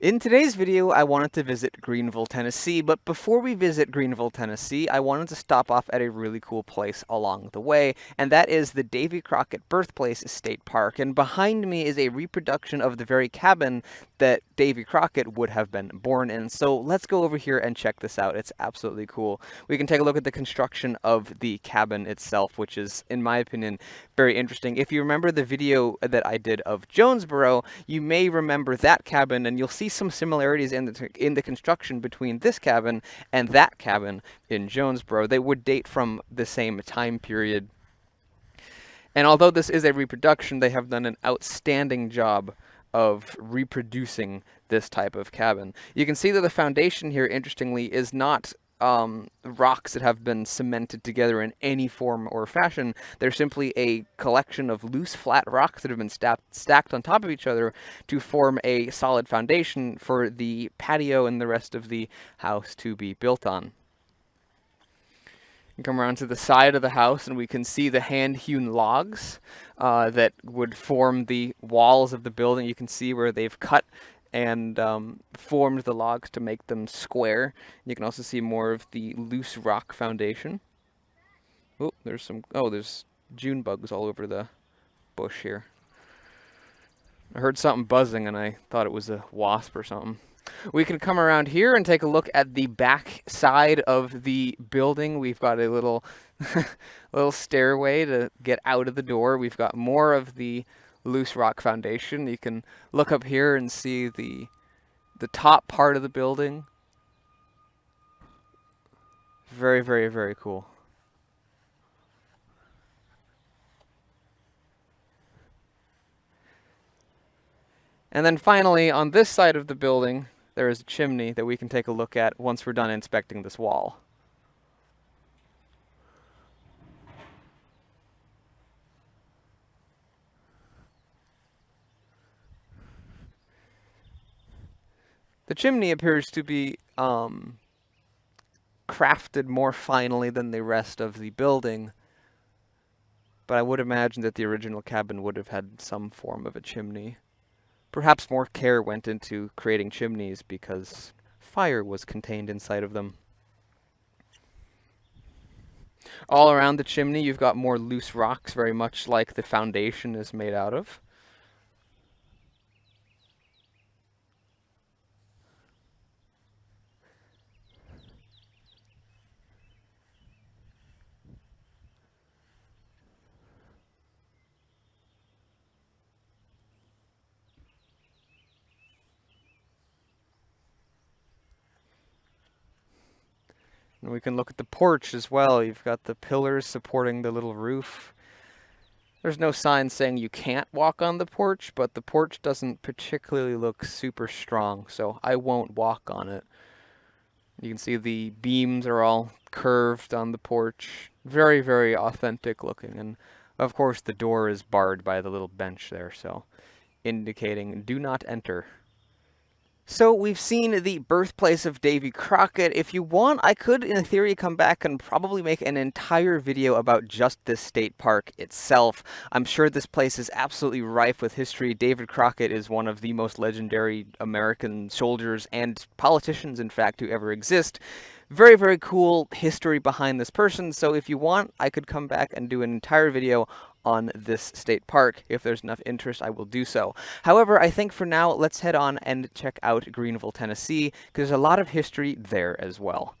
In today's video, I wanted to visit Greeneville, Tennessee, but before we visit Greeneville, Tennessee, I wanted to stop off at a really cool place along the way, and that is the Davey Crockett Birthplace State Park. And behind me is a reproduction of the very cabin that Davey Crockett would have been born in. So let's go over here and check this out. It's absolutely cool. We can take a look at the construction of the cabin itself, which is, in my opinion, very interesting. If you remember the video that I did of Jonesboro, you may remember that cabin, and you'll see some similarities in the construction between this cabin and that cabin in Jonesboro. They would date from the same time period. And although this is a reproduction, they have done an outstanding job of reproducing this type of cabin. You can see that the foundation here, interestingly, is not rocks that have been cemented together in any form or fashion. They're simply a collection of loose, flat rocks that have been stacked on top of each other to form a solid foundation for the patio and the rest of the house to be built on. You come around to the side of the house and we can see the hand-hewn logs that would form the walls of the building. You can see where they've cut and formed the logs to make them square. You can also see more of the loose rock foundation. Oh, there's June bugs all over the bush here. I heard something buzzing and I thought it was a wasp or something. We can come around here and take a look at the back side of the building. We've got a little little stairway to get out of the door. We've got more of the loose rock foundation. You can look up here and see the top part of the building. Very, very, very cool. And then finally, on this side of the building, there is a chimney that we can take a look at once we're done inspecting this wall. The chimney appears to be crafted more finely than the rest of the building, but I would imagine that the original cabin would have had some form of a chimney. Perhaps more care went into creating chimneys because fire was contained inside of them. All around the chimney you've got more loose rocks, very much like the foundation is made out of. And we can look at the porch as well. You've got the pillars supporting the little roof. There's no sign saying you can't walk on the porch, but the porch doesn't particularly look super strong, so I won't walk on it. You can see the beams are all curved on the porch. Very, very authentic looking. And of course the door is barred by the little bench there, so indicating do not enter. So we've seen the birthplace of Davey Crockett. If you want, I could, in theory, come back and probably make an entire video about just this state park itself. I'm sure this place is absolutely rife with history. David Crockett is one of the most legendary American soldiers and politicians, in fact, to ever exist. Very, very cool history behind this person. So if you want, I could come back and do an entire video on this state park. If there's enough interest, I will do so. However, I think for now, let's head on and check out Greeneville, Tennessee, because there's a lot of history there as well.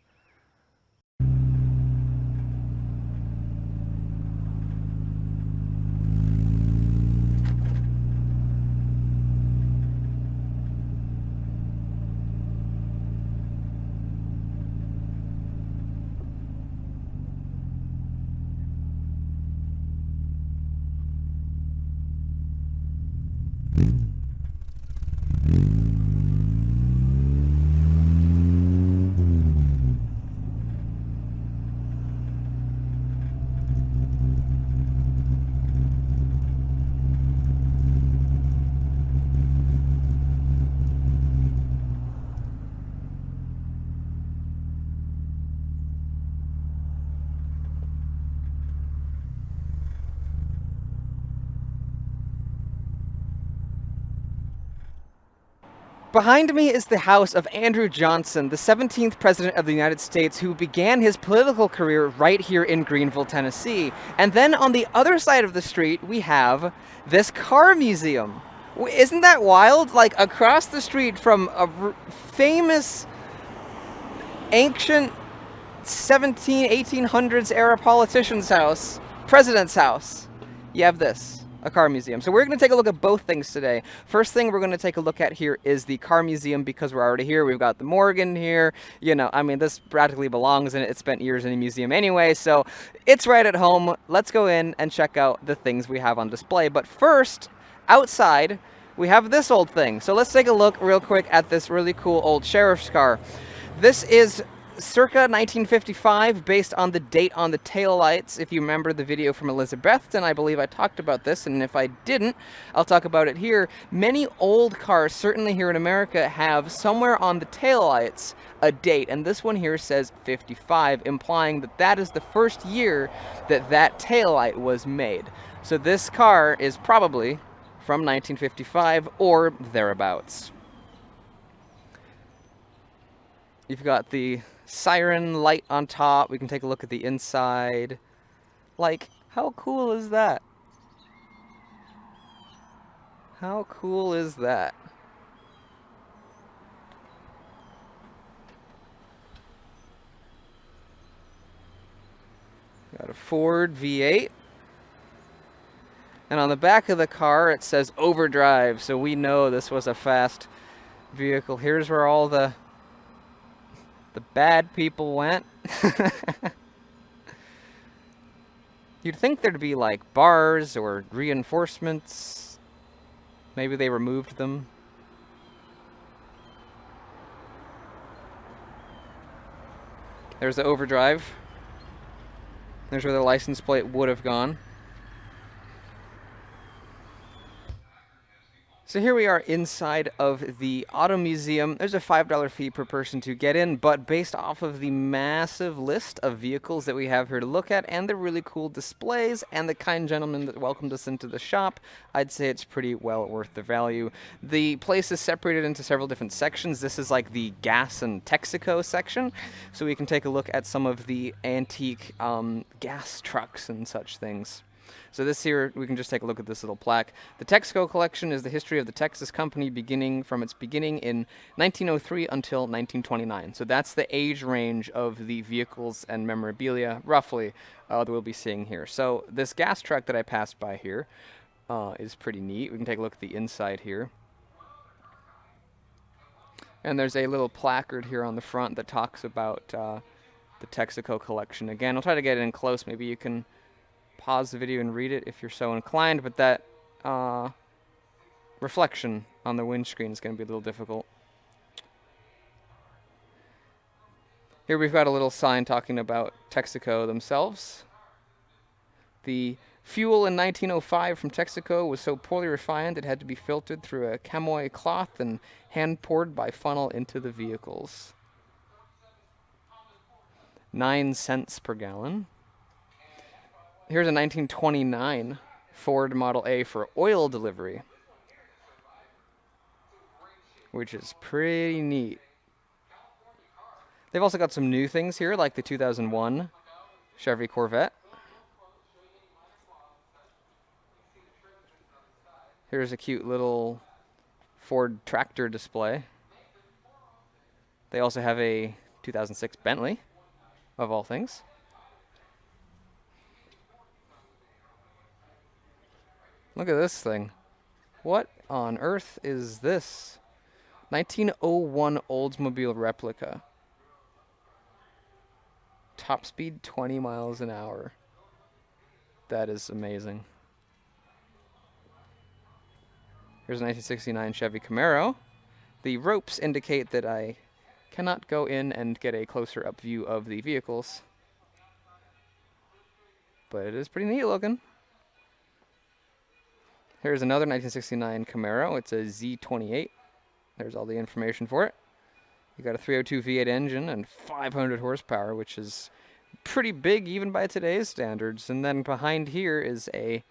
Behind me is the house of Andrew Johnson, the 17th President of the United States, who began his political career right here in Greeneville, Tennessee. And then on the other side of the street, we have this car museum. Isn't that wild? Like, across the street from a famous ancient 1800s era politician's house, president's house, you have this. A car museum. So we're going to take a look at both things today. First thing we're going to take a look at here is the car museum, because we're already here. We've got the Morgan here. You know, I mean, this practically belongs in it. It spent years in a museum anyway, so it's right at home. Let's go in and check out the things we have on display. But first, outside, we have this old thing. So let's take a look real quick at this really cool old sheriff's car. This is circa 1955, based on the date on the taillights. If you remember the video from Elizabethton, I believe I talked about this, and if I didn't, I'll talk about it here. Many old cars, certainly here in America, have somewhere on the taillights a date, and this one here says 55, implying that that is the first year that that taillight was made. So this car is probably from 1955 or thereabouts. You've got the siren light on top. We can take a look at the inside. Like, how cool is that? How cool is that? Got a Ford V8. And on the back of the car it says overdrive, so we know this was a fast vehicle. Here's where all the bad people went. You'd think there'd be like bars or reinforcements. Maybe they removed them. There's the overdrive. There's where the license plate would have gone. So here we are inside of the Auto Museum. There's a $5 fee per person to get in, but based off of the massive list of vehicles that we have here to look at and the really cool displays and the kind gentleman that welcomed us into the shop, I'd say it's pretty well worth the value. The place is separated into several different sections. This is like the gas and Texaco section, so we can take a look at some of the antique gas trucks and such things. So this here, we can just take a look at this little plaque. The Texaco collection is the history of the Texas company beginning from its beginning in 1903 until 1929. So that's the age range of the vehicles and memorabilia, roughly, that we'll be seeing here. So this gas truck that I passed by here is pretty neat. We can take a look at the inside here. And there's a little placard here on the front that talks about the Texaco collection. Again, I'll try to get it in close. Maybe you can pause the video and read it if you're so inclined, but that reflection on the windscreen is going to be a little difficult. Here we've got a little sign talking about Texaco themselves. The fuel in 1905 from Texaco was so poorly refined it had to be filtered through a chamois cloth and hand-poured by funnel into the vehicles. 9 cents per gallon. Here's a 1929 Ford Model A for oil delivery, which is pretty neat. They've also got some new things here, like the 2001 Chevy Corvette. Here's a cute little Ford tractor display. They also have a 2006 Bentley, of all things. Look at this thing. What on earth is this? 1901 Oldsmobile replica. Top speed 20 miles an hour. That is amazing. Here's a 1969 Chevy Camaro. The ropes indicate that I cannot go in and get a closer up view of the vehicles. But it is pretty neat looking. Here's another 1969 Camaro. It's a Z28. There's all the information for it. You got a 302 V8 engine and 500 horsepower, which is pretty big even by today's standards. And then behind here is a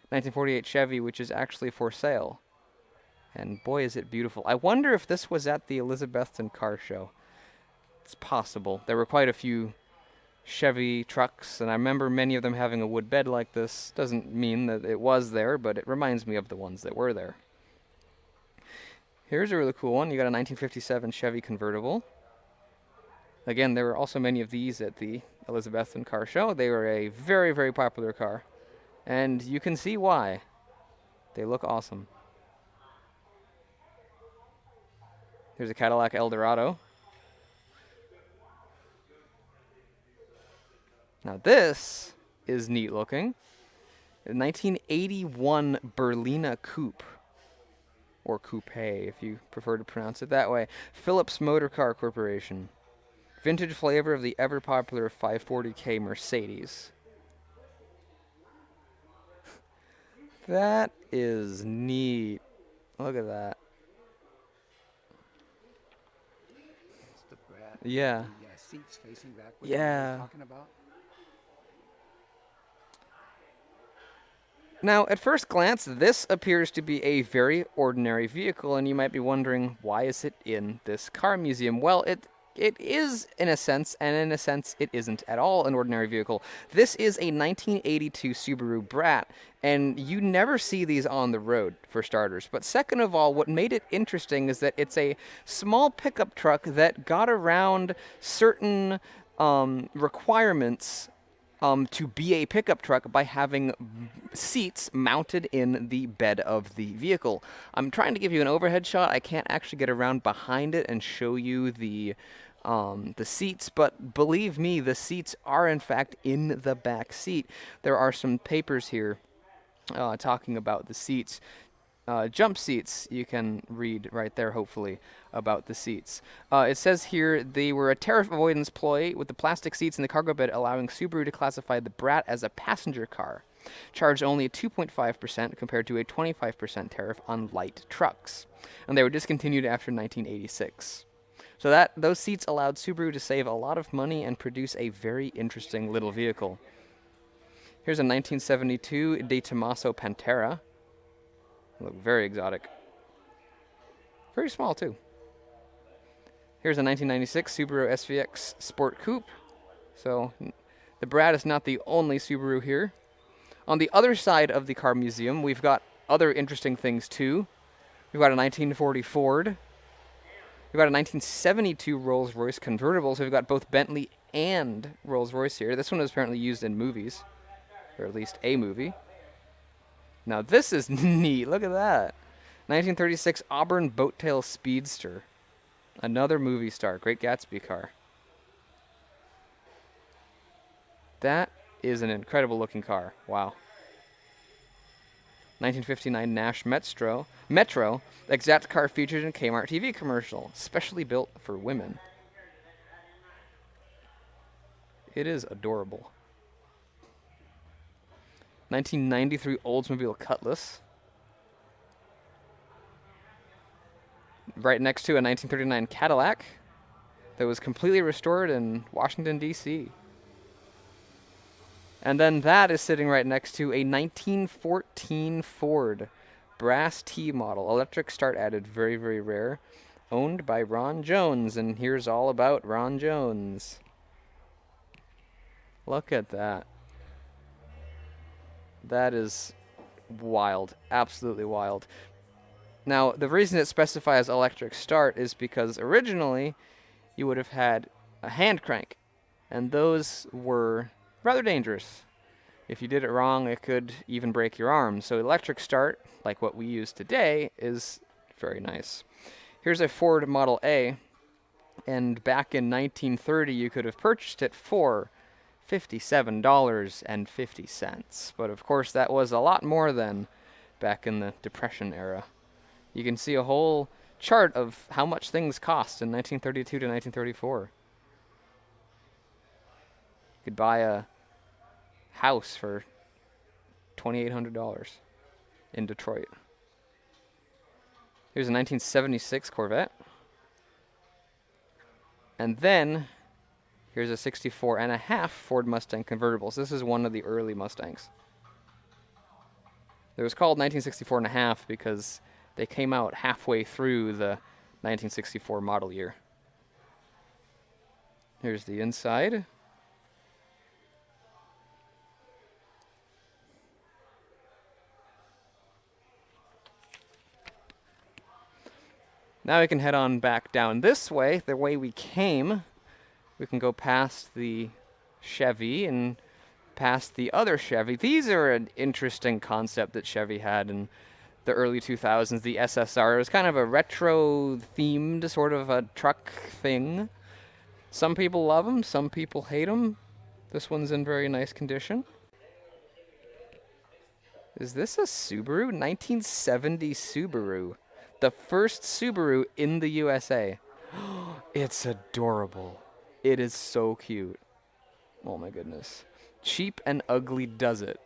1948 Chevy, which is actually for sale. And boy, is it beautiful. I wonder if this was at the Elizabethton car show. It's possible. There were quite a few Chevy trucks, and I remember many of them having a wood bed like this. Doesn't mean that it was there, but it reminds me of the ones that were there. Here's a really cool one. You got a 1957 Chevy convertible. Again, there were also many of these at the Elizabethton car show. They were a very, very popular car, and you can see why. They look awesome. Here's a Cadillac Eldorado. Now this is neat looking. A 1981 Berlina Coupe, or Coupe if you prefer to pronounce it that way. Phillips Motor Car Corporation. Vintage flavor of the ever popular 540K Mercedes. That is neat. Look at that. It's the Brat. Yeah. The seats facing back. Yeah. What are talking about? Now, at first glance, this appears to be a very ordinary vehicle, and you might be wondering, why is it in this car museum? Well, it is in a sense, and in a sense, it isn't at all an ordinary vehicle. This is a 1982 Subaru Brat, and you never see these on the road, for starters. But second of all, what made it interesting is that it's a small pickup truck that got around certain requirements to be a pickup truck by having seats mounted in the bed of the vehicle. I'm trying to give you an overhead shot. I can't actually get around behind it and show you the seats, but believe me, the seats are in fact in the back seat. There are some papers here talking about the seats. Jump seats, you can read right there, hopefully, about the seats. It says here they were a tariff avoidance ploy with the plastic seats in the cargo bed, allowing Subaru to classify the Brat as a passenger car. Charged only 2.5% compared to a 25% tariff on light trucks. And they were discontinued after 1986. So those seats allowed Subaru to save a lot of money and produce a very interesting little vehicle. Here's a 1972 De Tomaso Pantera. Look very exotic. Very small, too. Here's a 1996 Subaru SVX Sport Coupe. So the Brat is not the only Subaru here. On the other side of the car museum, we've got other interesting things, too. We've got a 1940 Ford. We've got a 1972 Rolls-Royce convertible. So we've got both Bentley and Rolls-Royce here. This one was apparently used in movies, or at least a movie. Now this is neat. Look at that. 1936 Auburn Boattail Speedster. Another movie star. Great Gatsby car. That is an incredible looking car. Wow. 1959 Nash Metro. Exact car featured in Kmart TV commercial. Specially built for women. It is adorable. 1993 Oldsmobile Cutlass. Right next to a 1939 Cadillac that was completely restored in Washington, D.C. And then that is sitting right next to a 1914 Ford Brass T model. Electric start added, very, very rare. Owned by Ron Jones, and here's all about Ron Jones. Look at that. That is wild. Absolutely wild. Now, the reason it specifies electric start is because originally you would have had a hand crank, and those were rather dangerous. If you did it wrong, it could even break your arm. So electric start, like what we use today, is very nice. Here's a Ford Model A, and back in 1930 you could have purchased it for $57.50. But of course that was a lot more than back in the Depression era. You can see a whole chart of how much things cost in 1932 to 1934. You could buy a house for $2,800 in Detroit. Here's a 1976 Corvette. And then here's a 64 and a half Ford Mustang convertible. So this is one of the early Mustangs. It was called 1964 and a half because They came out halfway through the 1964 model year. Here's the inside. Now we can head on back down this way, the way we came. We can go past the Chevy and past the other Chevy. These are an interesting concept that Chevy had in the early 2000s, the SSR. It was kind of a retro-themed sort of a truck thing. Some people love them, some people hate them. This one's in very nice condition. Is this a Subaru? 1970 Subaru. The first Subaru in the USA. It's adorable. It is so cute. Oh my goodness. Cheap and ugly does it,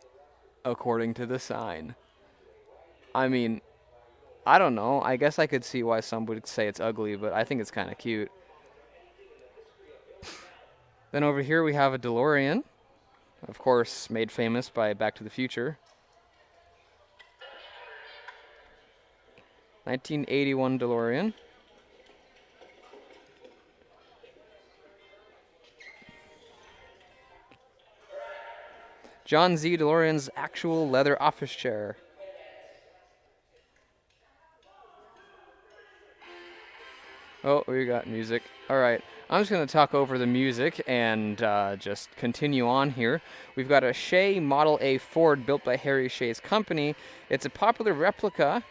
according to the sign. I mean, I don't know. I guess I could see why some would say it's ugly, but I think it's kind of cute. Then over here we have a DeLorean. Of course, made famous by Back to the Future. 1981 DeLorean. John Z. DeLorean's actual leather office chair. Oh, we got music. All right. I'm just going to talk over the music and just continue on here. We've got a Shea Model A Ford built by Harry Shea's company. It's a popular replica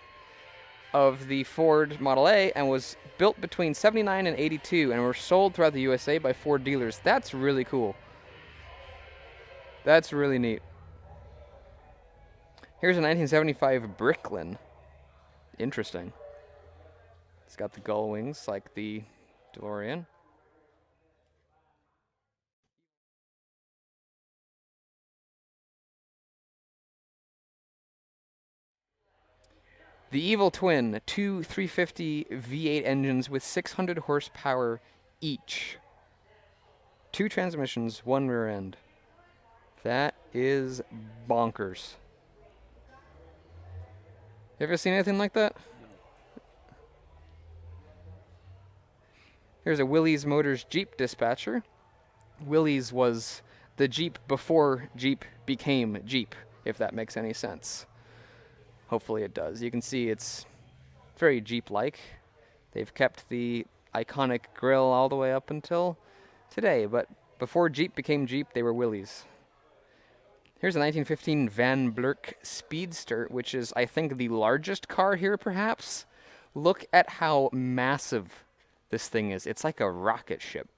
of the Ford Model A and was built between 79 and 82 and were sold throughout the USA by Ford dealers. That's really cool. That's really neat. Here's a 1975 Bricklin. Interesting. It's got the gull wings like the DeLorean. The Evil Twin, two 350 V8 engines with 600 horsepower each. 2 transmissions, 1 rear end. That is bonkers. You ever seen anything like that? Here's a Willys Motors Jeep dispatcher. Willys was the Jeep before Jeep became Jeep, if that makes any sense. Hopefully it does. You can see it's very Jeep-like. They've kept the iconic grille all the way up until today, but before Jeep became Jeep, they were Willys. Here's a 1915 Van Blurk Speedster, which is, I think, the largest car here, perhaps. Look at how massive this thing is. It's like a rocket ship.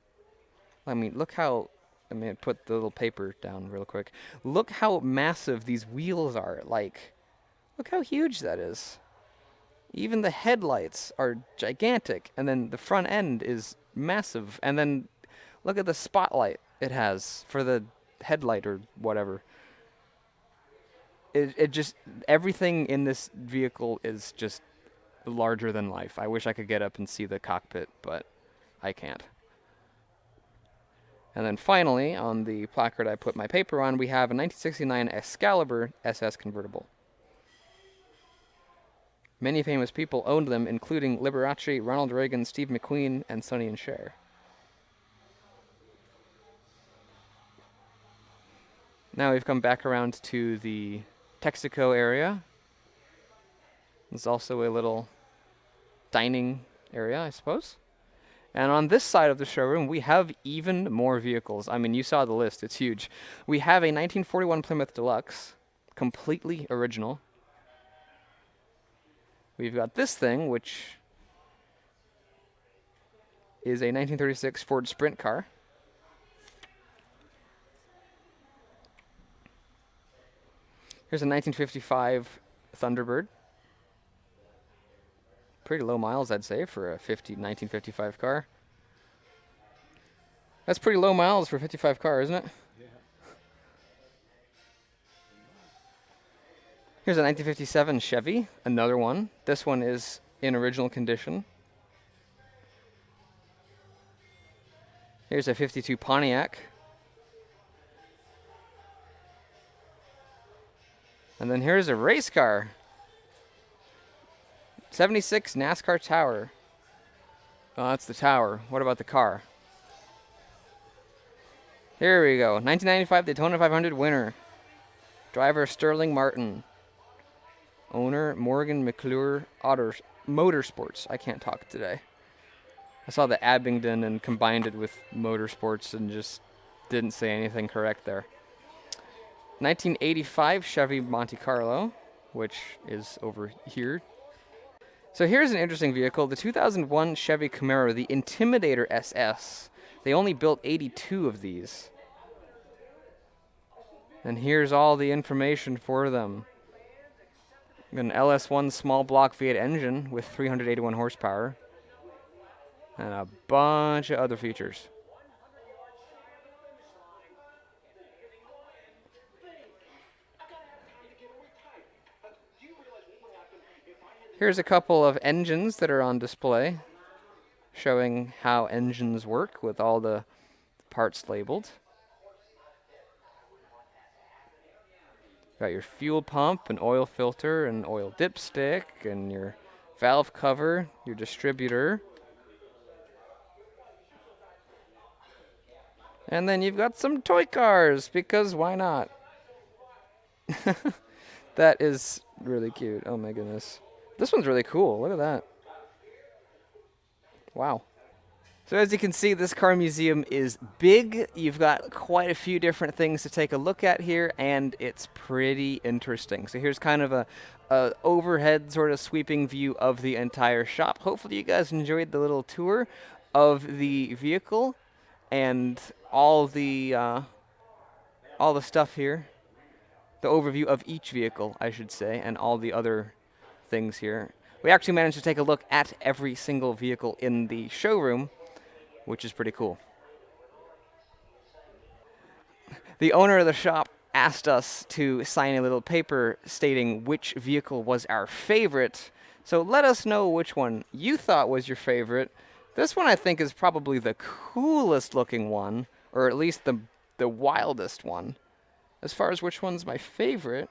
I mean, look how... Let me put the little paper down real quick. Look how massive these wheels are. Like, look how huge that is. Even the headlights are gigantic, and then the front end is massive. And then look at the spotlight it has for the headlight or whatever. It just, everything in this vehicle is just larger than life. I wish I could get up and see the cockpit, but I can't. And then finally, on the placard I put my paper on, we have a 1969 Excalibur SS convertible. Many famous people owned them, including Liberace, Ronald Reagan, Steve McQueen, and Sonny and Cher. Now we've come back around to the Texaco area. There's also a little dining area, I suppose. And on this side of the showroom, we have even more vehicles. I mean, you saw the list. It's huge. We have a 1941 Plymouth Deluxe, completely original. We've got this thing, which is a 1936 Ford Sprint car. Here's a 1955 Thunderbird. Pretty low miles, I'd say, for a 1955 car. That's pretty low miles for a 55 car, isn't it? Yeah. Here's a 1957 Chevy, another one. This one is in original condition. Here's a 52 Pontiac. And then here's a race car. '76 NASCAR Tower. Oh, that's the tower. What about the car? Here we go. 1995 Daytona 500 winner. Driver Sterling Martin. Owner Morgan McClure Motorsports. I can't talk today. I saw the Abingdon and combined it with Motorsports and just didn't say anything correct there. 1985 Chevy Monte Carlo, which is over here. So here's an interesting vehicle. The 2001 Chevy Camaro, the Intimidator SS. They only built 82 of these. And here's all the information for them. An LS1 small block V8 engine with 381 horsepower. And a bunch of other features. Here's a couple of engines that are on display, showing how engines work with all the parts labeled. Got your fuel pump, an oil filter, an oil dipstick, and your valve cover, your distributor. And then you've got some toy cars, because why not? That is really cute. Oh my goodness. This one's really cool. Look at that. Wow. So as you can see, this car museum is big. You've got quite a few different things to take a look at here, and it's pretty interesting. So here's kind of a overhead sort of sweeping view of the entire shop. Hopefully you guys enjoyed the little tour of the vehicle and all the stuff here. The overview of each vehicle, I should say, and all the other things here. We actually managed to take a look at every single vehicle in the showroom, which is pretty cool. The owner of the shop asked us to sign a little paper stating which vehicle was our favorite. So let us know which one you thought was your favorite. This one I think is probably the coolest looking one, or at least the wildest one. As far as which one's my favorite,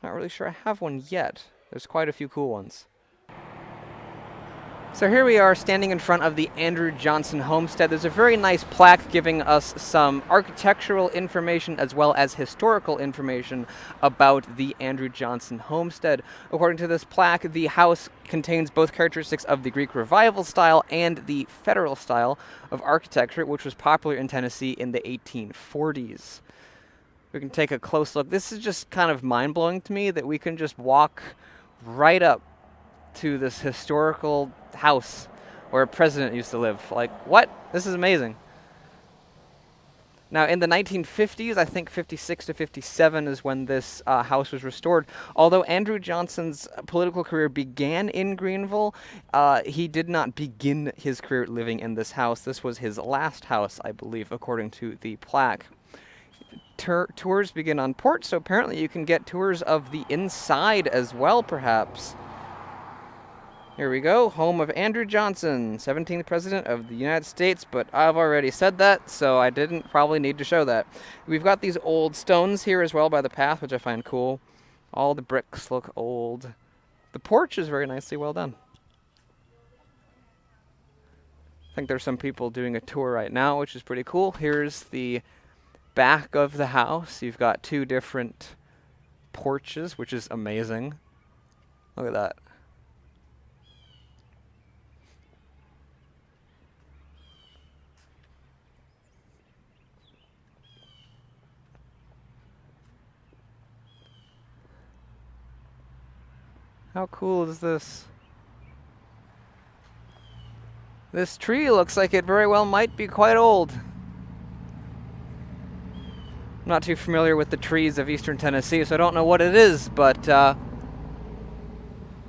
not really sure I have one yet. There's quite a few cool ones. So here we are standing in front of the Andrew Johnson Homestead. There's a very nice plaque giving us some architectural information as well as historical information about the Andrew Johnson Homestead. According to this plaque, the house contains both characteristics of the Greek Revival style and the Federal style of architecture, which was popular in Tennessee in the 1840s. We can take a close look. This is just kind of mind-blowing to me that we can just walk right up to this historical house where a president used to live. Like, what? This is amazing. Now, in the 1950s, I think 56 to 57 is when this house was restored. Although Andrew Johnson's political career began in Greeneville, he did not begin his career living in this house. This was his last house, I believe, according to the plaque. Tours begin on porch, so apparently you can get tours of the inside as well, perhaps. Here we go, home of Andrew Johnson, 17th President of the United States, but I've already said that, so I didn't probably need to show that. We've got these old stones here as well by the path, which I find cool. All the bricks look old. The porch is very nicely well done. I think there's some people doing a tour right now, which is pretty cool. Here's the back of the house. You've got two different porches, which is amazing. Look at that. How cool is this? This tree looks like it very well might be quite old. I'm not too familiar with the trees of eastern Tennessee, so I don't know what it is, but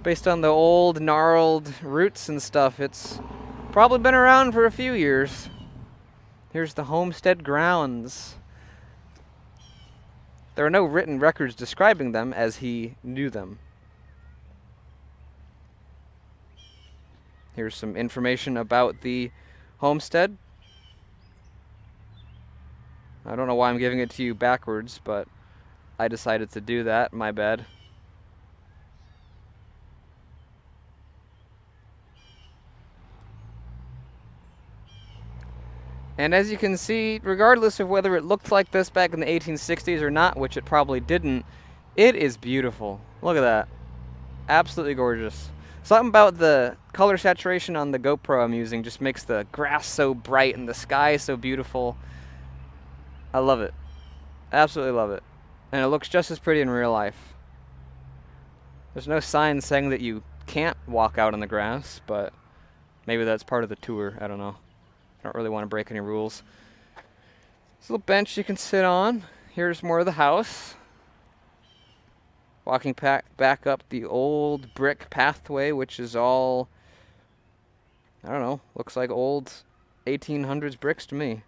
based on the old gnarled roots and stuff, it's probably been around for a few years. Here's the homestead grounds. There are no written records describing them as he knew them. Here's some information about the homestead. I don't know why I'm giving it to you backwards, but I decided to do that. My bad. And as you can see, regardless of whether it looked like this back in the 1860s or not, which it probably didn't, it is beautiful. Look at that. Absolutely gorgeous. Something about the color saturation on the GoPro I'm using just makes the grass so bright and the sky so beautiful. I love it. Absolutely love it. And it looks just as pretty in real life. There's no sign saying that you can't walk out on the grass, but maybe that's part of the tour. I don't know. I don't really want to break any rules. This little bench you can sit on. Here's more of the house. Walking back up the old brick pathway, which is all, I don't know, looks like old 1800s bricks to me.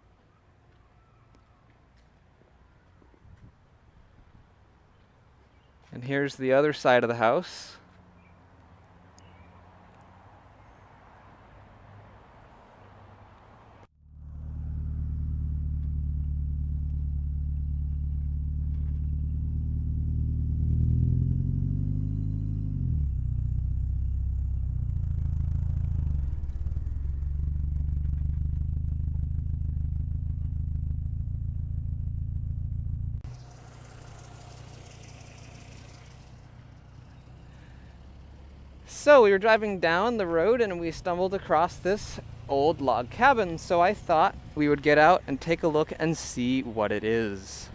And here's the other side of the house. So we were driving down the road and we stumbled across this old log cabin. So I thought we would get out and take a look and see what it is.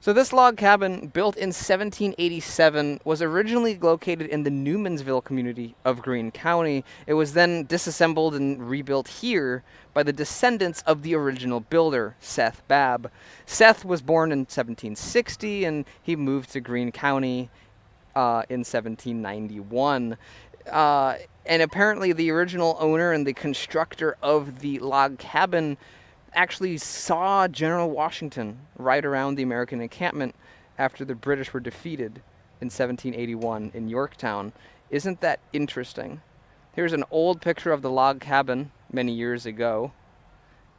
So this log cabin, built in 1787, was originally located in the Newmansville community of Greene County. It was then disassembled and rebuilt here by the descendants of the original builder, Seth Babb. Seth was born in 1760 and he moved to Greene County in 1791. And apparently the original owner and the constructor of the log cabin actually saw General Washington right around the American encampment after the British were defeated in 1781 in Yorktown. Isn't that interesting? Here's an old picture of the log cabin many years ago.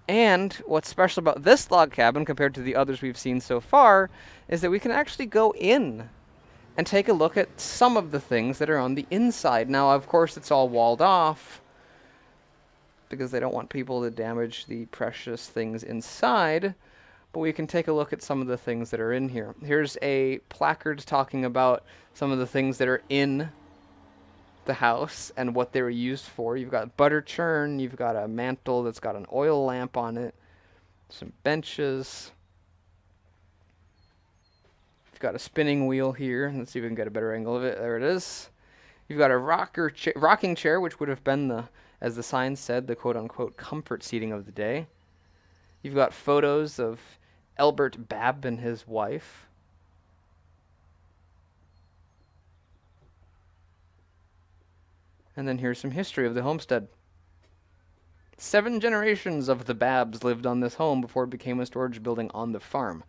And what's special about this log cabin compared to the others we've seen so far is that we can actually go in and take a look at some of the things that are on the inside. Now, of course, it's all walled off because they don't want people to damage the precious things inside, but we can take a look at some of the things that are in here. Here's a placard talking about some of the things that are in the house and what they were used for. You've got butter churn, you've got a mantle that's got an oil lamp on it, some benches. You've got a spinning wheel here. Let's see if we can get a better angle of it. There it is. You've got a rocking chair, which would have been the, as the sign said, the quote-unquote comfort seating of the day. You've got photos of Elbert Babb and his wife. And then here's some history of the homestead. 7 generations of the Babbs lived on this home before it became a storage building on the farm.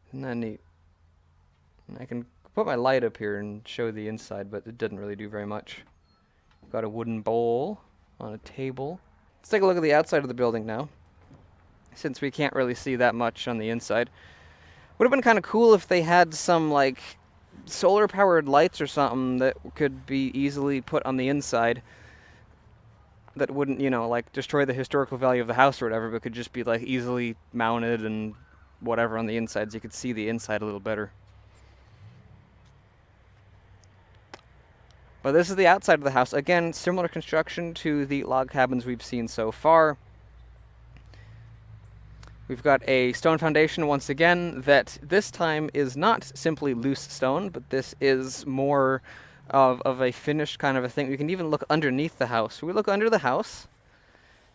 Isn't that neat? And I can put my light up here and show the inside, but it didn't really do very much. Got a wooden bowl on a table. Let's take a look at the outside of the building now, since we can't really see that much on the inside. Would have been kind of cool if they had some, like, solar-powered lights or something that could be easily put on the inside that wouldn't, you know, like, destroy the historical value of the house or whatever, but could just be, like, easily mounted and whatever on the inside so you could see the inside a little better. But this is the outside of the house. Again, similar construction to the log cabins we've seen so far. We've got a stone foundation once again that this time is not simply loose stone, but this is more of a finished kind of a thing. We can even look underneath the house. We look under the house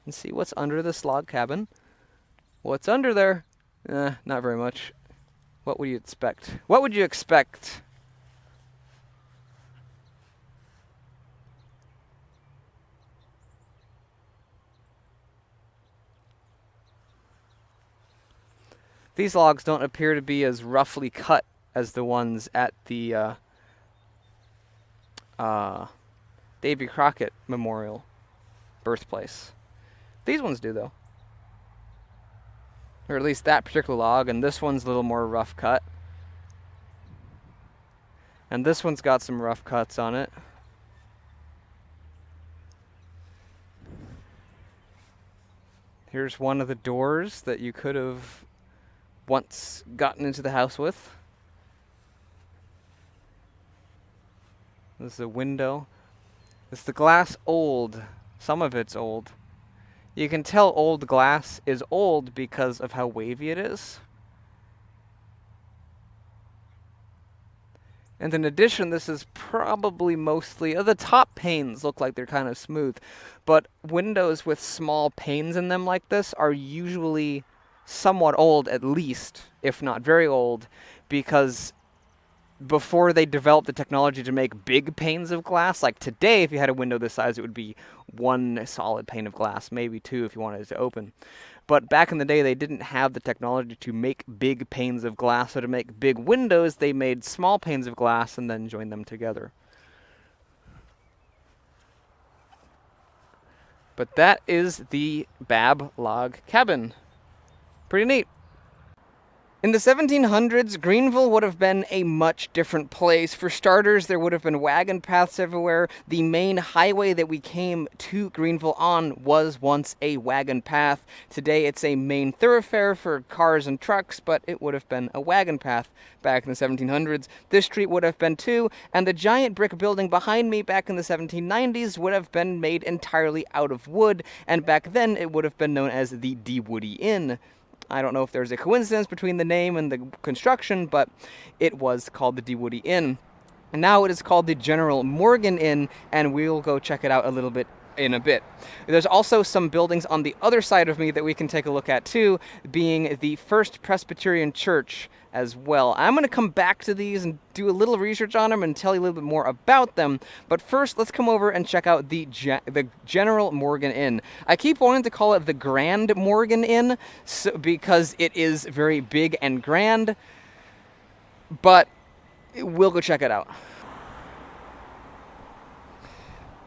and see what's under this log cabin. What's under there? Not very much. What would you expect? What would you expect? These logs don't appear to be as roughly cut as the ones at the Davey Crockett Memorial Birthplace. These ones do, though. Or at least that particular log, and this one's a little more rough cut. And this one's got some rough cuts on it. Here's one of the doors that you could have once gotten into the house with. This is a window. Is the glass old? Some of it's old. You can tell old glass is old because of how wavy it is. And in addition, this is probably mostly, the top panes look like they're kind of smooth, but windows with small panes in them like this are usually somewhat old at least, if not very old, because before they developed the technology to make big panes of glass, like today, if you had a window this size, it would be one solid pane of glass, maybe two if you wanted it to open. But back in the day, they didn't have the technology to make big panes of glass, so to make big windows, they made small panes of glass and then joined them together. But that is the Bab log cabin. Pretty neat. In the 1700s, Greeneville would have been a much different place. For starters, there would have been wagon paths everywhere. The main highway that we came to Greeneville on was once a wagon path. Today, it's a main thoroughfare for cars and trucks, but it would have been a wagon path back in the 1700s. This street would have been too, and the giant brick building behind me back in the 1790s would have been made entirely out of wood, and back then it would have been known as the D. Woody Inn. I don't know if there's a coincidence between the name and the construction, but it was called the D. Woody Inn. And now it is called the General Morgan Inn, and we'll go check it out a little bit in a bit. There's also some buildings on the other side of me that we can take a look at too, being the First Presbyterian Church as well. I'm going to come back to these and do a little research on them and tell you a little bit more about them. But first, let's come over and check out the General Morgan Inn. I keep wanting to call it the Grand Morgan Inn because it is very big and grand, but we'll go check it out.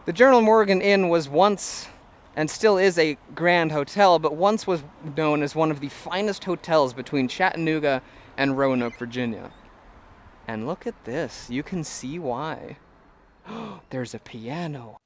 The General Morgan Inn was once, and still is, a grand hotel, but once was known as one of the finest hotels between Chattanooga and Roanoke, Virginia. And look at this. You can see why. There's a piano.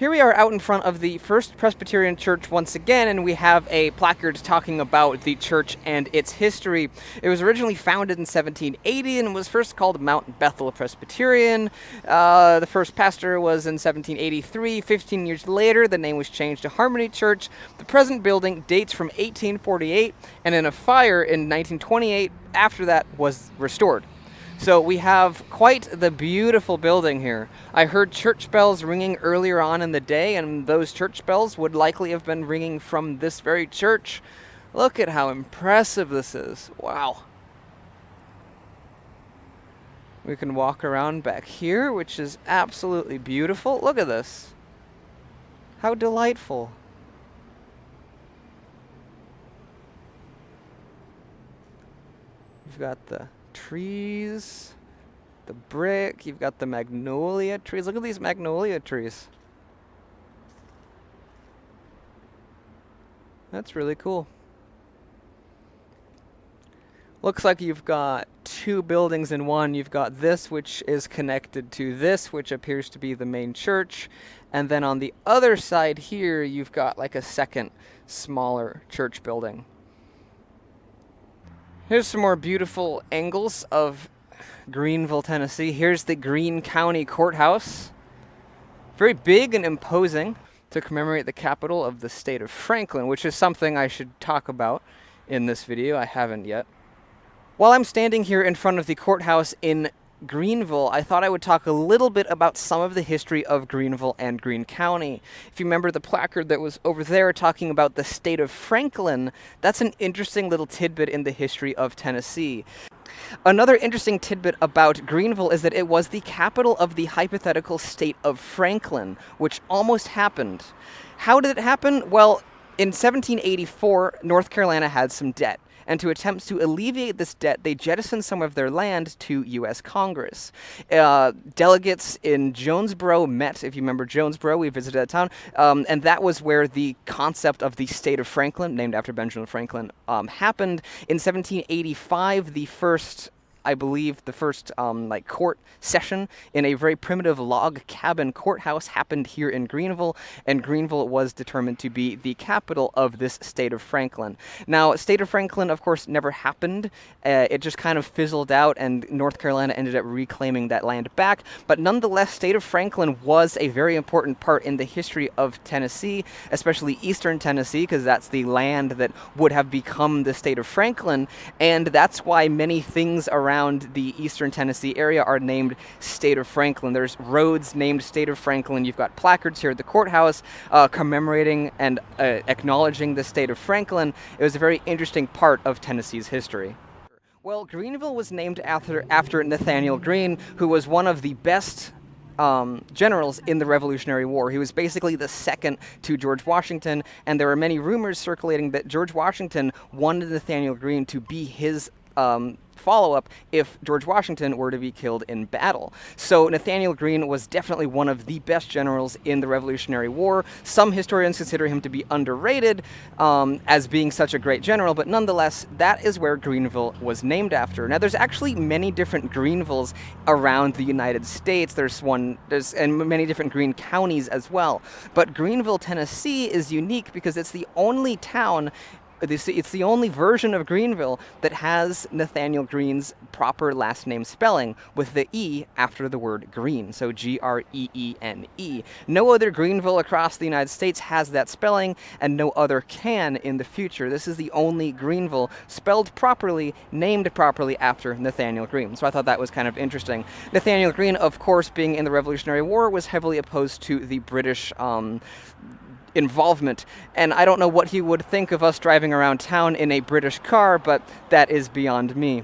Here we are out in front of the First Presbyterian Church once again, and we have a placard talking about the church and its history. It was originally founded in 1780 and was first called Mount Bethel Presbyterian. The first pastor was in 1783. 15 years later, the name was changed to Harmony Church. The present building dates from 1848, and in a fire in 1928, after that was restored. So we have quite the beautiful building here. I heard church bells ringing earlier on in the day, and those church bells would likely have been ringing from this very church. Look at how impressive this is. Wow. We can walk around back here, which is absolutely beautiful. Look at this. How delightful. We've got the trees, the brick, you've got the magnolia trees. Look at these magnolia trees. That's really cool. Looks like you've got two buildings in one. You've got this, which is connected to this, which appears to be the main church. And then on the other side here, you've got like a second smaller church building. Here's some more beautiful angles of Greeneville, Tennessee. Here's the Greene County Courthouse. Very big and imposing, to commemorate the capital of the state of Franklin, which is something I should talk about in this video. I haven't yet. While I'm standing here in front of the courthouse in Greeneville, I thought I would talk a little bit about some of the history of Greeneville and Greene County. If you remember the placard that was over there talking about the state of Franklin, that's an interesting little tidbit in the history of Tennessee. Another interesting tidbit about Greeneville is that it was the capital of the hypothetical state of Franklin, which almost happened. How did it happen? Well, in 1784, North Carolina had some debt. And to attempt to alleviate this debt, they jettisoned some of their land to U.S. Congress. Delegates in Jonesboro met, if you remember Jonesboro, we visited that town, and that was where the concept of the state of Franklin, named after Benjamin Franklin, happened. In 1785, I believe the first court session in a very primitive log cabin courthouse happened here in Greeneville, and Greeneville was determined to be the capital of this state of Franklin. Now, state of Franklin, of course, never happened. It just kind of fizzled out, and North Carolina ended up reclaiming that land back. But nonetheless, state of Franklin was a very important part in the history of Tennessee, especially eastern Tennessee, because that's the land that would have become the state of Franklin, and that's why many things around the eastern Tennessee area are named State of Franklin. There's roads named State of Franklin. You've got placards here at the courthouse commemorating and acknowledging the state of Franklin. It was a very interesting part of Tennessee's history. Well, Greeneville was named after Nathaniel Greene, who was one of the best generals in the Revolutionary War. He was basically the second to George Washington, and there were many rumors circulating that George Washington wanted Nathaniel Greene to be his follow-up if George Washington were to be killed in battle. So Nathaniel Greene was definitely one of the best generals in the Revolutionary War. Some historians consider him to be underrated as being such a great general, but nonetheless, that is where Greeneville was named after. Now, there's actually many different Greenevilles around the United States. There's many different Greene counties as well. But Greeneville, Tennessee is unique because it's the only town. It's the only version of Greeneville that has Nathaniel Greene's proper last name spelling with the E after the word Greene, so Greene. No other Greeneville across the United States has that spelling, and no other can in the future. This is the only Greeneville spelled properly, named properly after Nathaniel Greene. So I thought that was kind of interesting. Nathaniel Greene, of course, being in the Revolutionary War, was heavily opposed to the British involvement, and I don't know what he would think of us driving around town in a British car, but that is beyond me.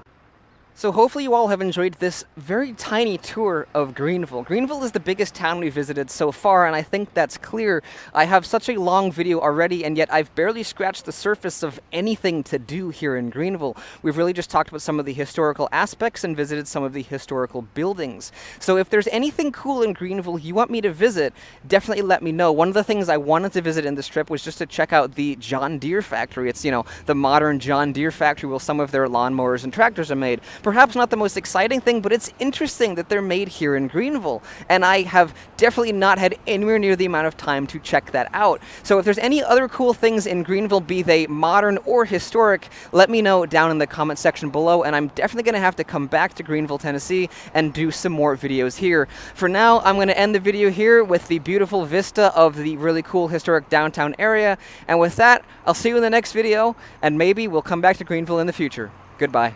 So hopefully you all have enjoyed this very tiny tour of Greeneville. Greeneville is the biggest town we visited so far, and I think that's clear. I have such a long video already, and yet I've barely scratched the surface of anything to do here in Greeneville. We've really just talked about some of the historical aspects and visited some of the historical buildings. So if there's anything cool in Greeneville you want me to visit, definitely let me know. One of the things I wanted to visit in this trip was just to check out the John Deere factory. It's, the modern John Deere factory where some of their lawnmowers and tractors are made. perhaps not the most exciting thing, but it's interesting that they're made here in Greeneville. And I have definitely not had anywhere near the amount of time to check that out. So if there's any other cool things in Greeneville, be they modern or historic, let me know down in the comment section below, and I'm definitely going to have to come back to Greeneville, Tennessee and do some more videos here. For now, I'm going to end the video here with the beautiful vista of the really cool historic downtown area, and with that, I'll see you in the next video, and maybe we'll come back to Greeneville in the future. Goodbye.